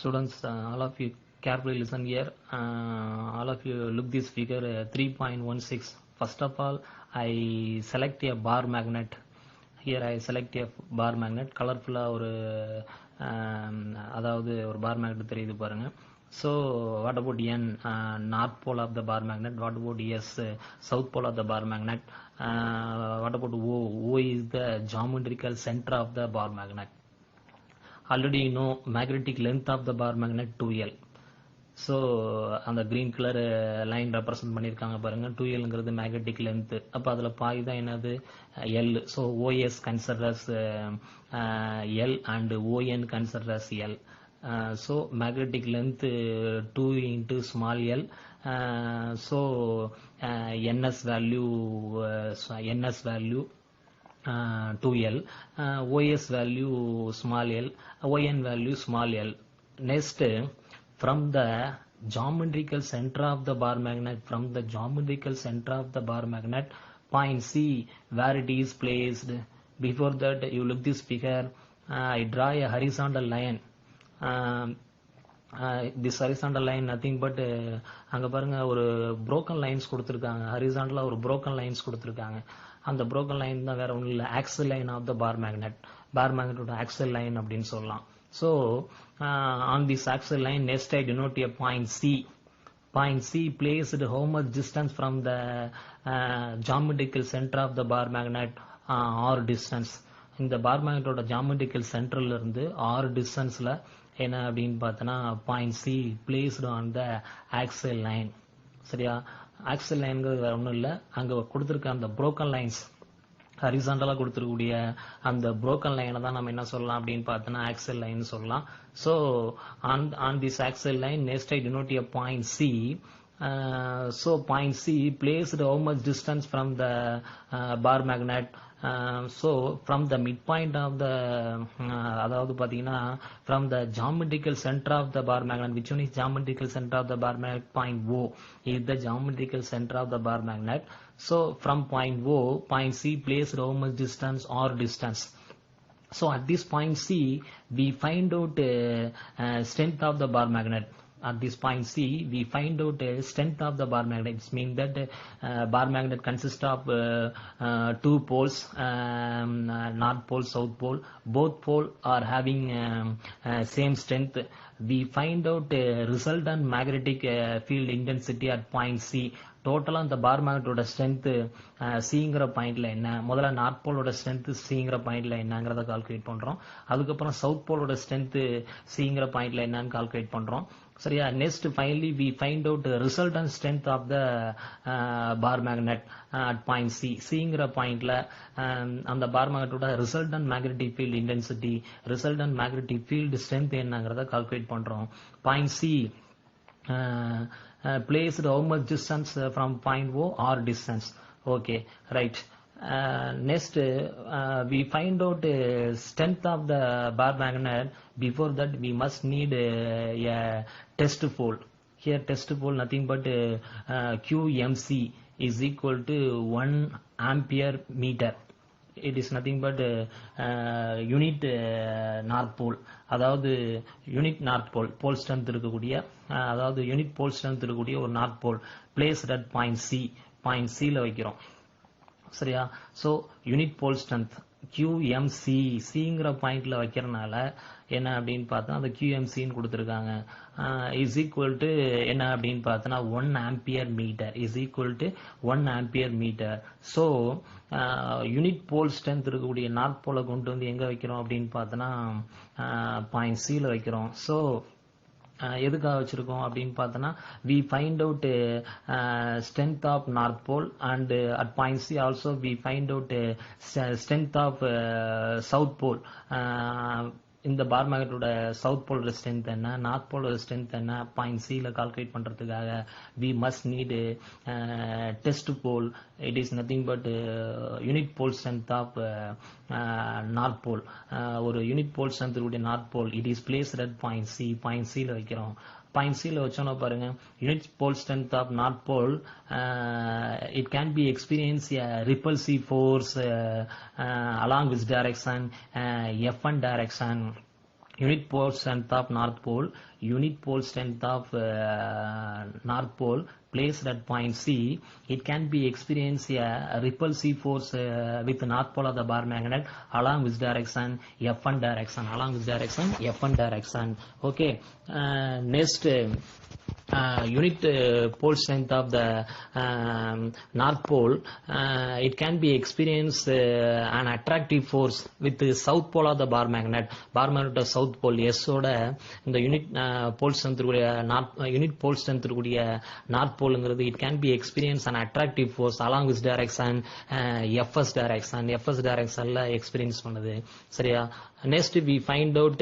Students, all of you carefully listen here. All of you look this figure 3.16. First of all, I select a bar magnet. Here I select a bar magnet. Colorful ஒரு அதாவது ஒரு bar magnet தெரியுது பாருங்க. So what about N, north pole of the bar magnet? What about S, south pole of the bar magnet? What about O? O is the geometrical center of the bar magnet. Already you know magnetic length of the bar magnet 2L. So அந்த green color line represent பண்ணிருக்காங்க பாருங்க. 2L ங்கிறது magnetic length. அப்ப அதுல பாய் தான் என்னது L. So OS considered as L and ON considered as L. So magnetic length 2 into small l. So NS value 2L, OS value small l, ON value small l. Next, from the geometrical center of the bar magnet, point C where it is placed. Before that, you look this figure. I draw a horizontal line. This horizontal line nothing but அங்க பாருங்க ஒரு broken lines கொடுத்திருக்காங்க. ஹரிசாண்டலா ஒரு broken lines கொடுத்திருக்காங்க. அந்த broken line தான் வேற ஒண்ணும் இல்ல, axial line of the bar magnet. bar magnet ஓட axial line அப்படினு சொல்லலாம். So on this axial line, next I denote a point C. Point C placed how much distance from the geometrical center of the bar magnet, r distance. இந்த bar magnet ஓட geometrical centerல இருந்து r distanceல என்ன அப்படினு பார்த்தனா point C placed on the axial line. சரியா? axial lineங்கிறது வேற ஒண்ணும் இல்ல, அங்க கொடுத்திருக்க அந்த broken lines ஹரிசாண்டலா கொடுத்திருக்கக்கூடிய அந்த broken line தான் நம்ம என்ன சொல்லலாம் அப்படினு பார்த்தனா axial line சொல்லலாம். So on this axial line, next I denote a point C. So point C placed how much distance from the bar magnet. So from the midpoint of the அதாவது பாத்தீங்கன்னா from the geometrical center of the bar magnet, which one is geometrical center of the bar magnet? Point O is the geometrical center of the bar magnet. So from point O, point C placed how much distance? R distance. So at this point C, we find out strength of the bar magnet. At this point C, we find out strength of the bar magnet. It means that bar magnet consists of two poles, north pole, south pole. Both pole are having same strength. We find out resultant magnetic field intensity at point C. டோட்டலா அந்த bar மேக்னெட்டோட strength சிங்கிற பாயிண்ட்ல என்ன, முதல்ல north போலோட strength சிங்கிற பாயிண்ட்ல என்னங்கறத calculate பண்றோம். அதுக்கப்புறம் south போலோட strength சிங்கிற பாயிண்ட்ல என்னன்னு கால்குலேட் பண்றோம். சரியா? Next finally we find out resultant strength of the bar magnet at point C. சிங்கிற பாயிண்ட்ல அந்த பார் மேக்னெட்டோட resultant magnetic field intensity, resultant magnetic field strength என்னங்கறத கால்குலேட் பண்றோம். Point C placed how much distance from point O? R distance. Okay, right. Next we find out strength of the bar magnet. Before that we must need a test pole. Here test pole nothing but QMC is equal to 1 ampere meter. It is nothing but unit north pole. அதாவது unit north pole, pole strength இருக்கக்கூடிய, அதாவது unit pole strength இருக்கக்கூடிய ஒரு north pole placed at point C, point சில வைக்கிறோம். சரியா? So unit pole strength QMC சிங்கிற பாயிண்ட்ல வைக்கிறனால என்ன அப்படின்னு பார்த்தா அந்த QMCன்னு கொடுத்திருக்காங்க. இஸ் ஈக்குவல் டு என்ன அப்படின்னு பார்த்தனா 1 ampere metre is equal to 1 ampere metre. So unit pole strength இருக்கக்கூடிய நார்த் போலை கொண்டு வந்து எங்க வைக்கிறோம் அப்படின்னு பார்த்தனா பாயிண்ட் சில வைக்கிறோம். ஸோ எதுக்காக வச்சிருக்கோம் அப்படின்னு பார்த்தனா we find out strength of north pole and at point C also we find out strength of south pole. இந்த பார் மேக்னெட்டோட சவுத் போலோட ஸ்ட்ரென்த் என்ன, நார்த் போலோட ஸ்ட்ரென்த் என்ன, பாயிண்ட் சில கால்குலேட் பண்றதுக்காக we must need test pole. It is nothing but unit pole strength of north pole. ஒரு unit pole strength உடைய north pole it is placed at point C. Point சில வைக்கிறோம். Point சில வச்சோம்னா பாருங்க unit pole strength of north pole it can be experience a repulsive force along which direction, F1 direction. unit pole strength of north pole, unit pole strength of north pole placed at point C, it can be experienced a repulsive force with the north pole of the bar magnet along which direction? F1 direction. Along which direction? F1 direction. Okay. Next. Unit pole strength of the north pole, it can be experienced an attractive force with the south pole of the bar magnet of south pole S oda the unit pole strength unit pole strength north pole ngiradhu, it can be experienced an attractive force along which direction? FS direction la experience பண்ணுது. சரியா? Next we find out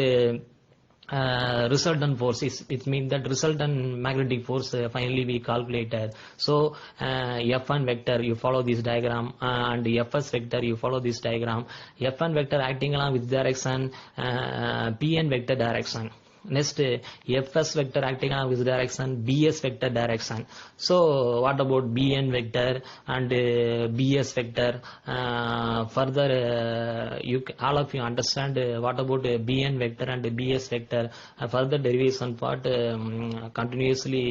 resultant force. It means that resultant magnetic force finally we calculated. So F1 vector, you follow this diagram, and Fs vector, you follow this diagram. F1 vector acting along with direction Pn vector direction. Next, Fs vector acting along with direction Bs vector direction. So what about Bn vector and Bs vector? Further, all of you understand what about Bn vector and Bs vector. Further derivation part, continuously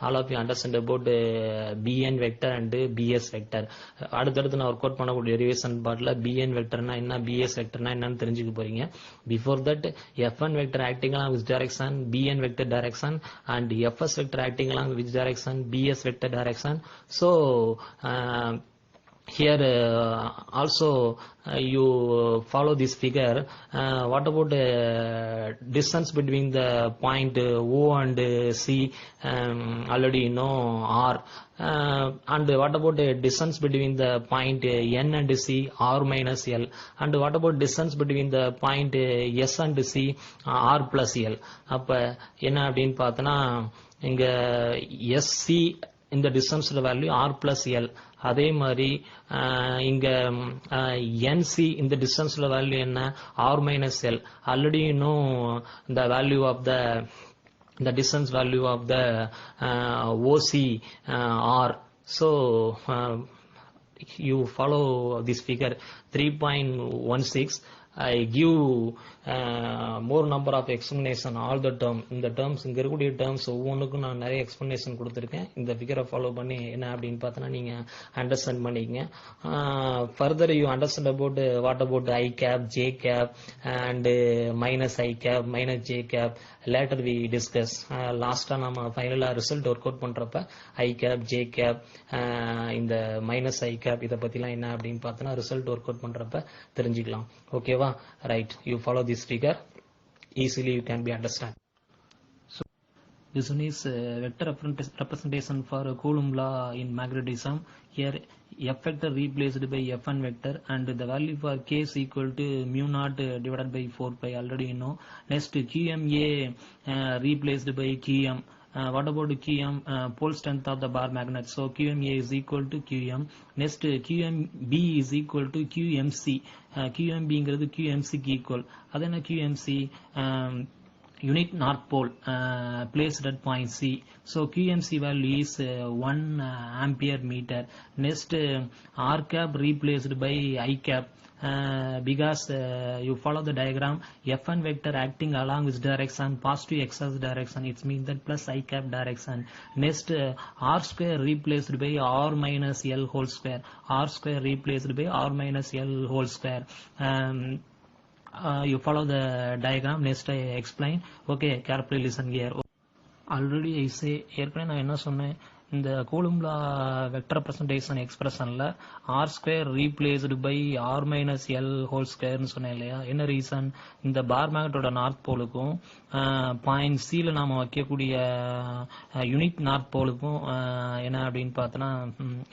all of you understand about Bn vector and Bs vector. அடுத்தடுத்து நான் work out பண்ணக்கூடிய derivation பார்ட்ல Bn vectorனா என்ன, Bs vectorனா என்னன்னு தெரிஞ்சுக்க போறீங்க. Before that, F1 vector acting along with direction Bn vector direction and Fs vector acting along which direction? Bs vector direction. So here also you follow this figure. What about distance between the point O and C? Already you know R. And what about the distance between the point N and C? R minus L. And what about distance between the point S and C? R plus L. அப்ப என்ன அப்படின்னு பார்த்தனா இங்க SC இந்த distance value R plus L. அதே மாதிரி இங்க NC இந்த distance value என்ன? R minus L. Already you know the value of the distance value of the OC R. So you follow this figure 3.16. I give more number of explanation all the term. இந்த terms இங்க இருக்கக்கூடிய terms ஒவ்வொன்றுக்கும் நான் நிறைய explanation கொடுத்திருக்கேன். இந்த figure follow பண்ணி என்ன அப்படின்னு பார்த்தனா நீங்க understand பண்ணிக்கங்க. Further you understand about what about I cap, J cap and minus I cap, minus J cap. Later we discuss. Last நம்ம ஃபைனலா ரிசல்ட் ஒர்க் அவுட் பண்றப்ப I cap, J cap இந்த minus I cap இத பத்திலாம் என்ன அப்படின்னு பார்த்தனா result work out பண்றப்ப தெரிஞ்சிக்கலாம். ஓகேவா? Right, you follow this figure, easily you can be understand. So this one is vector representation for Coulomb law in magnetism. Here F vector replaced by F1 vector and the value for k is equal to mu naught divided by 4 pi, already you know. Next QMA replaced by QM. What about QM? Pole strength of the bar magnet. So QMA is equal to QM. Next QMB is equal to QMC. QMB is QMC equal. Then QMC unit north pole placed at point C. So QMC value is 1 ampere meter. Next R cap replaced by I cap. Because you follow the diagram, F1 vector acting along this direction, positive x-axis direction, it means that plus I cap direction. Next R square replaced by R minus L whole square. R square replaced by R minus L whole square. You follow the diagram. Next I explain. Okay, carefully listen here. Already I say ஏற்கனவே நான் என்ன சொன்னேன், இந்த Coulomb law vector representation expressionல R square replaced by R minus L whole square னு சொன்னேன் இல்லையா? என்ன reason? இந்த பார் மேக்னட்டோட நார்த் போலுக்கும் பாயிண்ட் Cல நாம வைக்கக்கூடிய யூனிட் நார்த் போலுக்கும் என்ன அப்படின்னு பார்த்தனா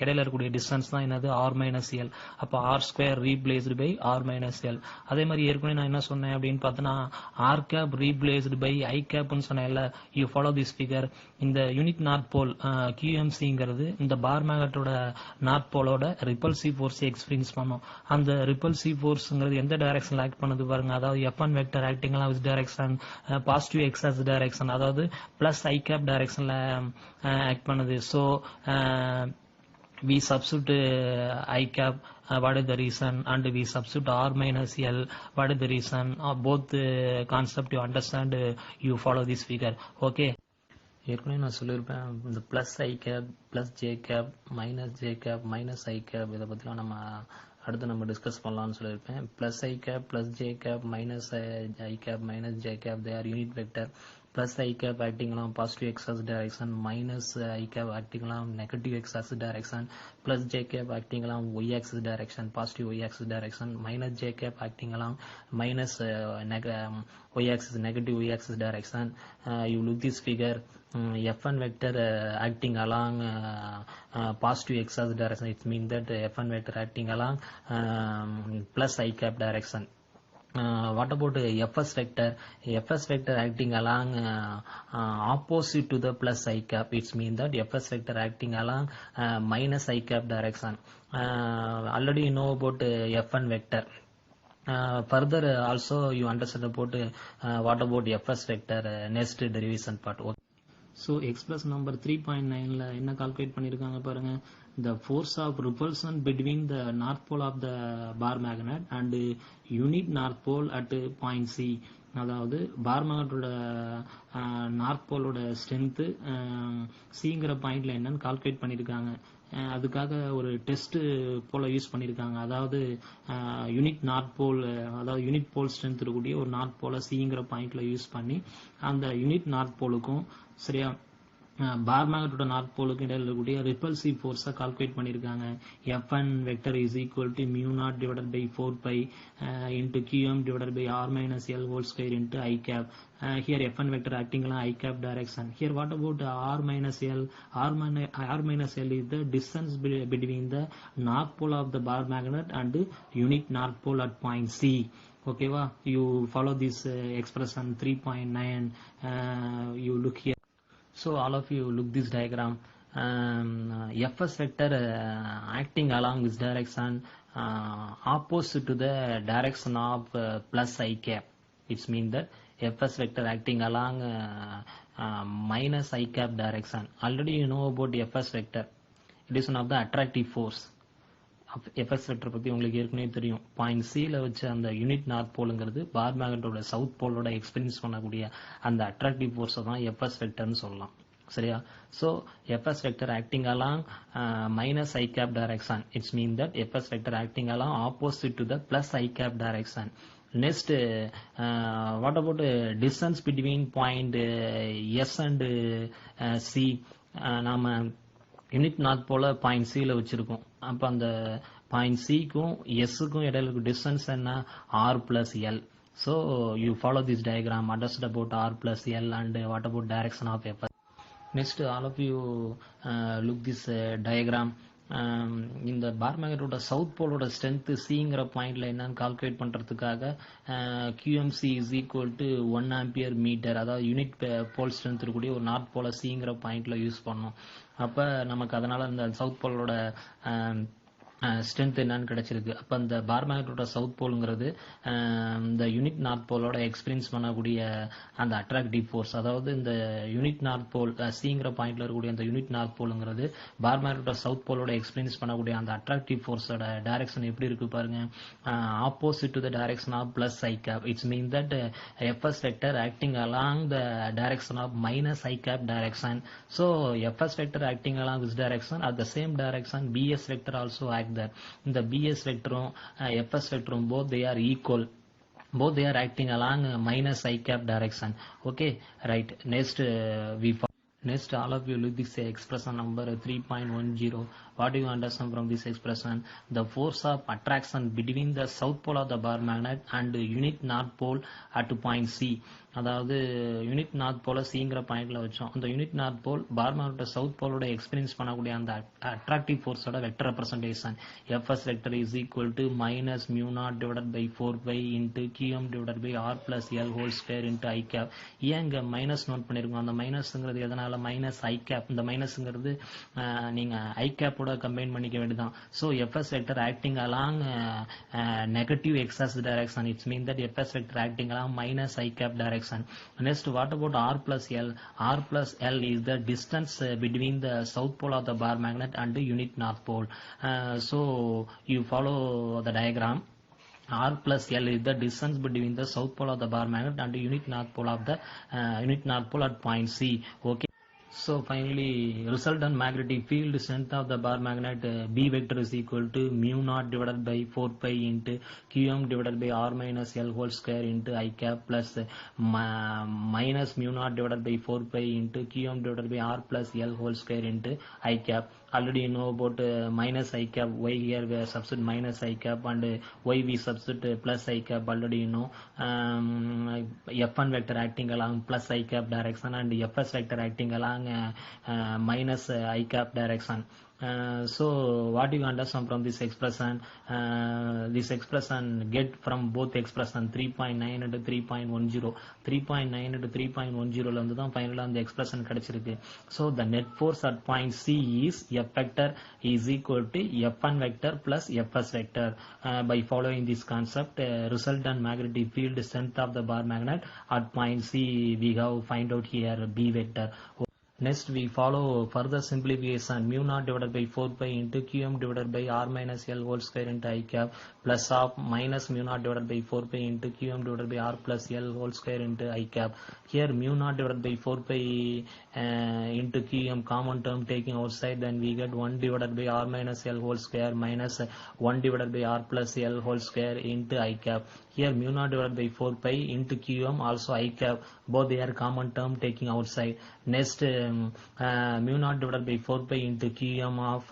இடையில இருக்கக்கூடிய டிஸ்டன்ஸ் தான் என்னது? R minus L. அப்ப R square replaced by R minus L. அதே மாதிரி ஏற்கனவே நான் என்ன சொன்னேன் அப்படின்னு பார்த்தனா R cap replaced by I cap னு சொன்னேன்ல. You follow this figure. இந்த யூனிட் நார்த் போல் QMCங்கிறது இந்த பார் மேக்னட்டோட நார்த் போலோட ரிப்பல்சிவ் ஃபோர்ஸ் எக்ஸ்பீரியன்ஸ் பண்ணோம். அந்த ரிப்பல்சிவ் ஃபோர்ஸ்ங்கிறது எந்த டைரக்ஷன்ல ஆக்ட் பண்ணுது பாருங்க. அதாவது F1 vector acting along which direction? Positive x-axis direction, அதாவது பிளஸ் I cap டைரக்ஷன்ல ஆக்ட் பண்ணுது. So we substitute I cap, what is the reason, and we substitute R minus L, what is the reason, both concept you understand, you follow this figure. Okay, ஏற்கனவே நான் சொல்லியிருப்பேன் இந்த plus I cap plus J cap minus I cap இதை பற்றிலாம் நம்ம அடுத்து நம்ம discuss பண்ணலாம்னு சொல்லியிருப்பேன். Plus I cap plus J cap minus I cap minus J cap they are unit vector. plus I cap acting along positive x-axis direction, minus I cap acting along negative x-axis direction, plus J cap acting along y-axis direction, positive y-axis direction, minus J cap acting along minus y-axis, negative y-axis direction. You look this figure, F1 vector acting along positive x-axis direction. It means that F1 vector acting along plus I cap direction. What about Fs vector? Fs vector acting along opposite to the plus I cap. It means that Fs vector acting along minus I cap direction. Already you know about F1 vector. Further also you understand about what about Fs vector next derivation part. Okay. So expression number 3.9 ல என்ன calculate பண்ணிருக்காங்க பாருங்க. The force of repulsion between the north pole of the bar magnet and unit north pole at point C. அதாவது பார் மேக்னட்டோட north போலோட strength சிங்கிற பாயிண்ட்ல என்னன்னு calculate பண்ணியிருக்காங்க. அதுக்காக ஒரு டெஸ்ட் போல யூஸ் பண்ணியிருக்காங்க. அதாவது யூனிட் நார்த் போல், அதாவது யூனிட் போல் ஸ்ட்ரென்த் இருக்கக்கூடிய ஒரு நார்த் போல சிங்கிற பாயிண்ட்ல யூஸ் பண்ணி அந்த யூனிட் நார்த் போலுக்கும் சரியா பார் மேக்னட்டோட நார்த் போலுக்கு இடையில இருக்கக்கூடிய ரிப்பல்சிவ் ஃபோர்ஸை கால்குலேட் பண்ணியிருக்காங்க. F1 vector is equal to mu naught divided by 4 pi into QM divided by R minus L whole square into I cap. Here F1 vector acting along I cap direction. Here what about R minus L? R minus L is the distance between the north pole of the bar magnet and unit north pole at point C. Okay, you follow this expression 3.9. You look here. So all of you look this diagram. Fs vector acting along this direction opposite to the direction of plus I cap. It means that Fs vector acting along minus I cap direction. Already you know about Fs vector. It is one of the attractive force. Fs vector பத்தி உங்களுக்கு ஏற்கனவே தெரியும். Point சில வச்சு அந்த unit north போலுங்கிறது bar மேக்னட்டோட south போலோட எக்ஸ்பீரியன்ஸ் பண்ணக்கூடிய அந்த அட்ராக்டிவ் ஃபோர்ஸை தான் Fs வெக்டர்னு சொல்லலாம். சரியா? So Fs vector acting along minus I cap direction. It means that Fs vector acting along opposite to the plus I cap direction. Next, what about distance between point S and C? நாம unit north போல point சில வச்சிருக்கோம். அப்ப அந்த point சிக்கும் எஸ்ஸுக்கும் இடையில இருக்க distance என்ன? R plus L. So you follow this diagram, understood about R plus L and what about direction of Fs. Next, all of you look this diagram. இந்த பார் மேக்னட்டோட சவுத் போலோட ஸ்ட்ரென்த் சிங்கிற பாயிண்ட்ல என்னன்னு கால்குலேட் பண்றதுக்காக QMC is equal to 1 ampere meter, அதாவது unit pole strength இருக்கக்கூடிய ஒரு north pole சிங்கிற பாயிண்ட்ல யூஸ் பண்ணோம். அப்ப நமக்கு அதனால இந்த சவுத் போலோட ஸ்ட்ரென்த் என்னன்னு கிடைச்சிருக்கு. அப்ப அந்த பார் மேக்னட்டோட சவுத் போலுங்கிறது இந்த யூனிட் நார்த் போலோட எக்ஸ்பீரியன்ஸ் பண்ணக்கூடிய அந்த அட்ராக்டிவ் ஃபோர்ஸ், அதாவது இந்த யூனிட் நார்த் போல் சிங்கிற பாயிண்ட்ல இருக்கக்கூடிய அந்த யூனிட் நார்த் போலுங்கிறது பார் மேக்னட்டோட சவுத் போலோட எக்ஸ்பீரியன்ஸ் பண்ணக்கூடிய அந்த அட்ராக்டிவ் ஃபோர்ஸோட டைரக்ஷன் எப்படி இருக்கு பாருங்க. Opposite to the direction of plus I cap. It's mean that Fs vector acting along the direction of minus I cap direction. So Fs vector acting along this direction, at the same direction Bs vector also act there. The Bs vector Fs vector both they are equal, both they are acting along minus I cap direction. Okay, right. Next all of you look this expression number 3.10. What do you understand from this expression? The force of attraction between the south pole of the bar magnet and unit north pole at point C. அதாவது unit north pole சிங்கிற பாயிண்ட்ல வச்சோம். அந்த unit north pole bar மேக்னட்டோட south போலோட experience பண்ணக்கூடிய அந்த attractive ஃபோர்ஸோட vector representation Fs vector is equal to minus mu naught divided by 4 pi into QM divided by R plus L whole square into I cap. ஏன் இங்க minus note பண்ணிருக்கோம்? அந்த மைனஸ்ங்கிறது எதனால மைனஸ் I cap? இந்த மைனஸ்ங்கிறது நீங்க I cap ஓட combine பண்ணிக்க வேண்டியதான். So Fs vector acting along negative x-axis direction. It means that Fs vector acting along minus I cap direction. direction. Next, what about R plus L? R plus L is the distance between the south pole of the bar magnet and the unit north pole. So you follow the diagram. R plus L is the distance between the south pole of the bar magnet and the unit north pole of the unit north pole at point C. Okay. So finally, resultant magnetic field strength of the bar magnet B vector is equal to mu naught divided by 4 pi into Qm divided by R minus L whole square into I cap plus minus mu naught divided by 4 pi into Qm divided by R plus L whole square into I cap. Already you know about minus I cap. Why here we substitute minus I cap, and why we substitute plus I cap. Already you know F1 vector acting along plus I cap direction and Fs vector acting along minus I cap direction. So what you understand from this expression? This expression get from both expression 3.9 and 3.10. 3.9 and 3.10 ல வந்து தான் ஃபைனலா அந்த expression கிடைச்சிருக்கு. So the net force at point C is F vector is equal to F1 vector plus Fs vector. By following this concept, resultant magnetic field strength of the bar magnet at point C we have find out here B vector. Next we follow further simplification. Mu naught divided by 4 pi into Qm divided by R minus L whole square into I cap plus of minus mu naught divided by 4 pi into Qm divided by R plus L whole square into I cap. Here mu naught divided by 4 pi into Qm common term taking outside, then we get 1 divided by R minus L whole square minus 1 divided by R plus L whole square into I cap. Here mu naught divided by 4 pi into Qm also I cap, both they are common term taking outside. Next mu naught divided by 4 pi into Qm of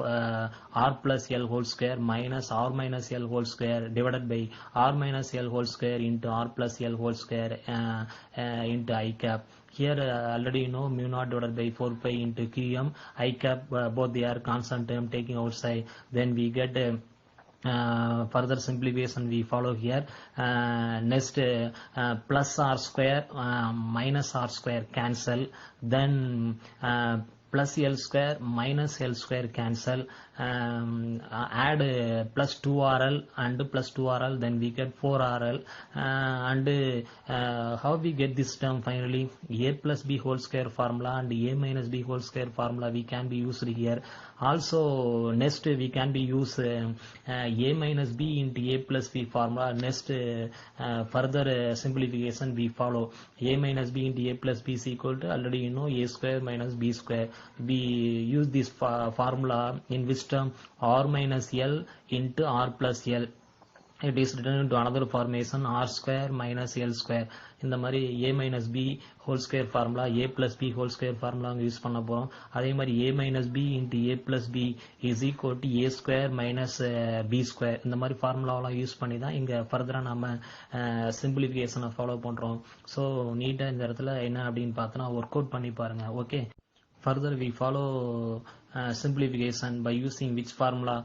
R plus L whole square minus R minus L whole square divided by R minus L whole square into R plus L whole square into I cap. Here already you know mu naught divided by 4 pi into Qm I cap, both they are constant term taking outside. Then we get further simplification we follow here. Next plus R square minus R square cancel, then plus L square minus L square cancel, add plus 2RL and plus 2RL, then we get 4RL, and how we get this term finally? A plus B whole square formula and A minus B whole square formula we can be used here. Also next we can be use A minus B into A plus B formula. Next further simplification we follow. A minus B into A plus B is equal to, already you know, A square minus B square. We use this formula in which term? R minus L into R plus L. It is written into another formation R square minus L square. இந்த மாதிரி A minus B whole square formula, A plus B whole square formula use பண்ண போறோம். அதே மாதிரி A minus B into A plus B is equal to A square minus B square. இந்த மாதிரி ஃபார்முலாவெல்லாம் use பண்ணி தான் இங்க ஃபர்தரா நம்ம சிம்பிளிஃபிகேஷனை ஃபாலோ பண்றோம். ஸோ நீட்டா இந்த இடத்துல என்ன அப்படின்னு பார்த்தோன்னா ஒர்க் அவுட் பண்ணி பாருங்க. Okay, further we follow simplification by using which formula?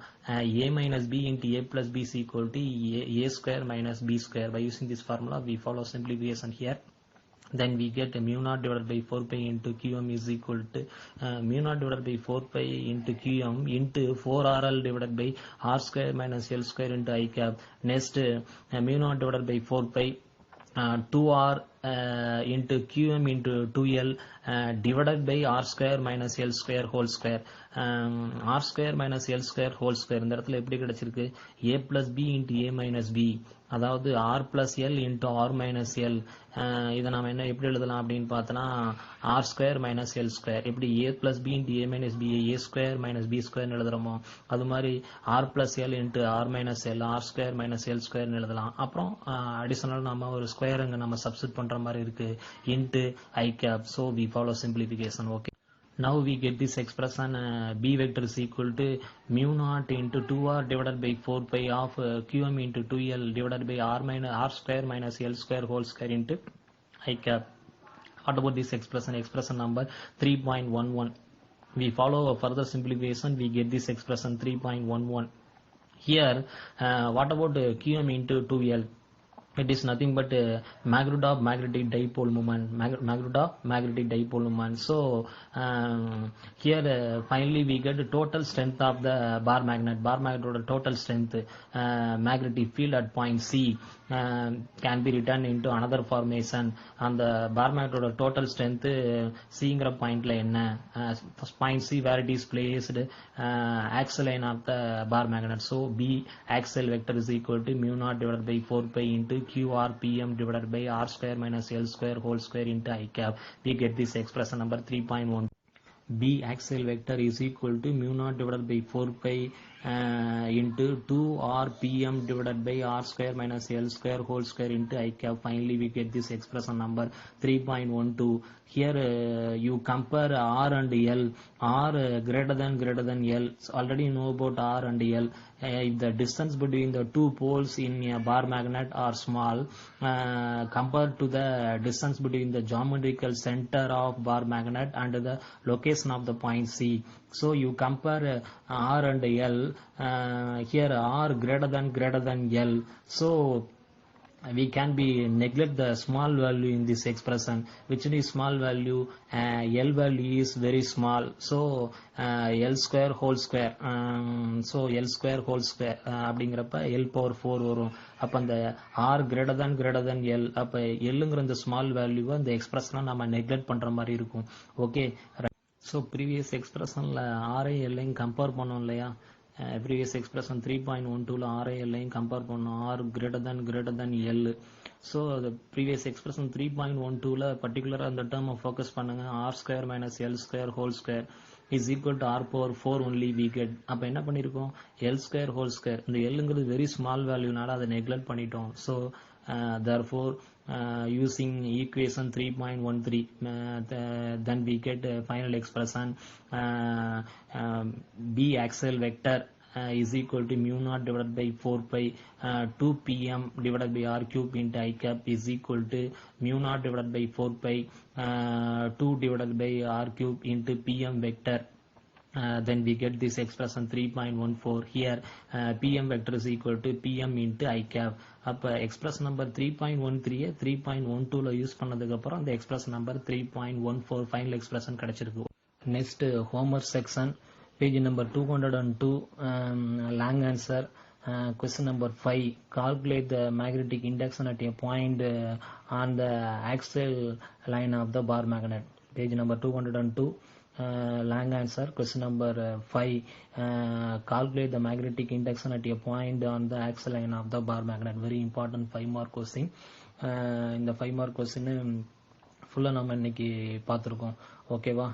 A minus B into A plus B is equal to A square minus B square. By using this formula we follow simplification here. Then we get mu naught divided by 4 pi into Qm is equal to mu naught divided by 4 pi into Qm into 4RL divided by R square minus L square into I cap. Next mu naught divided by 4 pi 2R into Qm into 2L divided by R square minus L square whole square. R square minus L square whole square இந்த இடத்துல எப்படி கிடைச்சிருக்கு? A plus B into A minus B, அதாவது R plus L into R minus L. இதை நாம என்ன எப்படி எழுதலாம் அப்படின்னு பார்த்தோன்னா R square minus L square. எப்படி A plus B into A minus B A square minus B square எழுதுறோமோ அது மாதிரி R plus L into R minus L R square minus L square எழுதலாம். அப்புறம் அடிஷனல் நம்ம ஒரு ஸ்கொயர் அங்க நம்ம substitute பண்ற மாதிரி இருக்கு into I cap. So we follow simplification. Okay, now we get this expression B vector is equal to mu naught into 2R divided by 4 pi of Qm into 2L divided by R square minus L square whole square into I cap. What about this expression? Expression number 3.11. We follow a further simplification, we get this expression 3.11. Here what about Qm into 2L? It is nothing but magnitude of magnetic dipole moment. Magnitude of magnetic dipole moment. So here finally we get the total strength of the bar magnet. Bar magnet total strength magnetic field at point C can be written into another formation. அந்த bar magnet total strength Cங்கிற பாயிண்ட்ல என்ன, point C where it is placed, axial line of the bar magnet. So B axial vector is equal to mu naught divided by 4 pi into QR PM divided by R square minus L square whole square into I cap. We get this expression number 3.1. B axial vector is equal to mu naught divided by 4 pi into 2R PM divided by R square minus L square whole square into I cap. Finally, we get this expression number 3.12. Here you compare R and L. R greater than L. So already know about R and L. If the distance between the two poles in a bar magnet are small, compared to the distance between the geometrical center of bar magnet and the location of the point C. So you compare R and L. Here R greater than L. So we can be neglect the small value in this expression, which is small value. L value is very small, so L square whole square. So L square whole square அப்படிங்கிறப்ப L power 4 வரும். அப்ப அந்த R greater than L, அப்ப Lங்கிற இந்த small வேல்யூவை அந்த எக்ஸ்பிரஷனை நம்ம நெக்லெக்ட் பண்ற மாதிரி இருக்கும். ஓகே, ஸோ ப்ரீவியஸ் எக்ஸ்பிரஷன்ல R Lஐயும் கம்பேர் பண்ணோம் இல்லையா? previous expression 3.12 R Lஐயும் கம்பேர் பண்ணோம். R greater than L. So the previous expression 3.12ல particular அந்த term focus பண்ணுங்க. R square minus L square whole square is equal to R power 4 only we get. அப்ப என்ன பண்ணிருக்கோம்? L square whole square. இந்த Lங்கிறது very small valueனால அதை neglect பண்ணிட்டோம். So therefore using equation 3.13 then we get final expression B axial vector is equal to mu naught divided by 4 pi 2 pm divided by R cube into I cap is equal to mu naught divided by 4 pi 2 divided by R cube into pm vector. Then we get this expression 3.14. Here PM vector is equal to PM into I cap. அப்ப expression number 3.13 3.12ல use பண்ணதுக்கு அப்புறம் அந்த expression number 3.14 final expression கிடைச்சிருக்கு. Next homework section, page number 202, long answer. Question number 5, calculate the magnetic induction at a point on the axial line of the bar magnet. Page number 202, long answer. Question number 5, calculate the magnetic induction at a point on the axial line of the bar magnet. Very important 5 mark question. இந்த 5 mark question ஃபுல்லா நம்ம இன்னைக்கு பார்த்திருக்கோம். ஓகேவா?